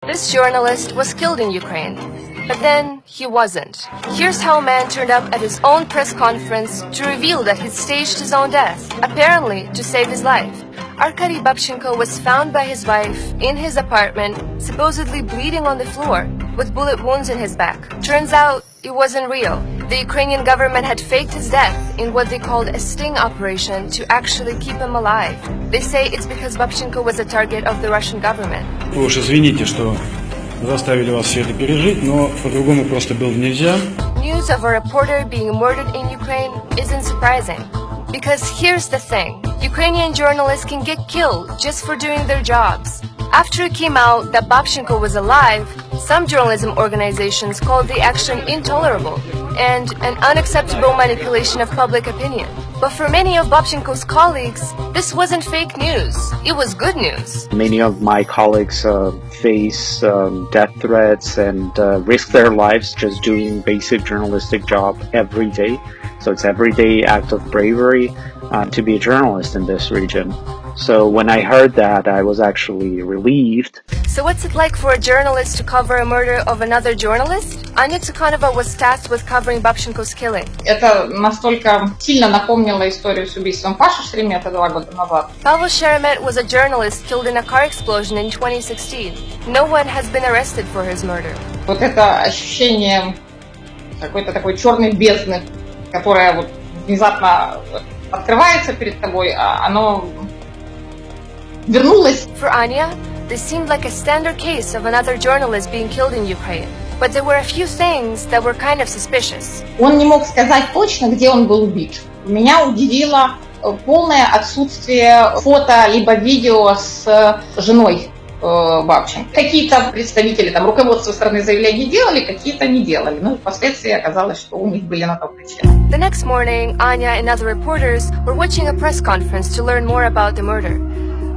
This journalist was killed in Ukraine, but then he wasn't. Here's how a man turned up at his own press conference to reveal that he'd staged his own death, apparently to save his life. Arkady Babchenko was found by his wife in his apartment, supposedly bleeding on the floor, with bullet wounds in his back. Turns out it wasn't real. The Ukrainian government had faked his death in what they called a sting operation to actually keep him alive. They say it's because Babchenko was a target of the Russian government. Вы уж извините, что заставили вас все это пережить, но по-другому просто было нельзя. News of a reporter being murdered in Ukraine isn't surprising. Because here's the thing, Ukrainian journalists can get killed just for doing their jobs. After it came out that Babchenko was alive, some journalism organizations called the action intolerable and an unacceptable manipulation of public opinion. But for many of Babchenko's colleagues, this wasn't fake news. It was good news. Many of my colleagues face death threats and risk their lives just doing basic journalistic job every day. So it's everyday act of bravery to be a journalist in this region. So when I heard that, I was actually relieved. So what's it like for a journalist to cover a murder of another journalist? Anya Tsukanova was tasked with covering Babchenko's killing. Это настолько сильно напомнило историю с убийством Паши Шеремета 2 года назад. Pavel Sheremet was a journalist killed in a car explosion in 2016. No one has been arrested for his murder. Вот это ощущение какой-то такой черной бездны, которая вот внезапно открывается перед тобой, оно вернулось. For Anya, this seemed like a standard case of another journalist being killed in Ukraine. But there were a few things that were kind of suspicious. Он не мог сказать точно, где он был убит. Меня удивило полное отсутствие фото либо видео с женой Бабченко. Какие-то представители там руководства страны заявления делали, какие-то не делали. Но впоследствии оказалось, что у них были на то причины. The next morning, Anya and other reporters were watching a press conference to learn more about the murder,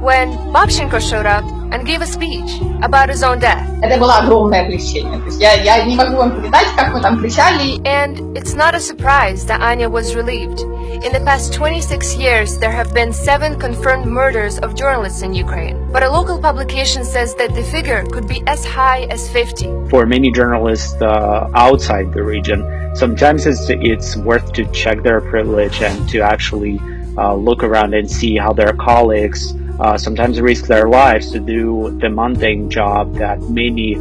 when Babchenko showed up and gave a speech about his own death. Это было огромное облегчение. То есть я не могу вам передать, как мы там кричали. And it's not a surprise that Anya was relieved. In the past 26 years, there have been 7 confirmed murders of journalists in Ukraine. But a local publication says that the figure could be as high as 50. For many journalists outside the region, sometimes it's worth to check their privilege and to actually look around and see how their colleagues sometimes risk their lives to do the mundane job that many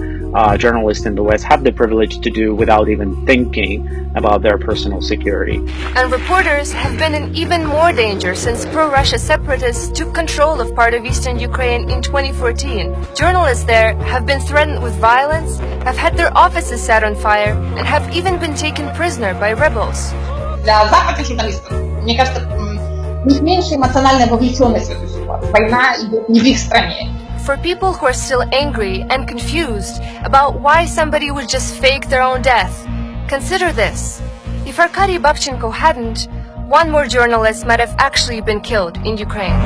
journalists in the West have the privilege to do without even thinking about their personal security. And reporters have been in even more danger since pro-Russia separatists took control of part of eastern Ukraine in 2014. Journalists there have been threatened with violence, have had their offices set on fire, and have even been taken prisoner by rebels. Для западных журналистов, мне кажется, у них меньше эмоциональная вовлеченность в эту ситуацию. Война идет не в их стране. For people who are still angry and confused about why somebody would just fake their own death, consider this. If Arkady Babchenko hadn't, one more journalist might have actually been killed in Ukraine.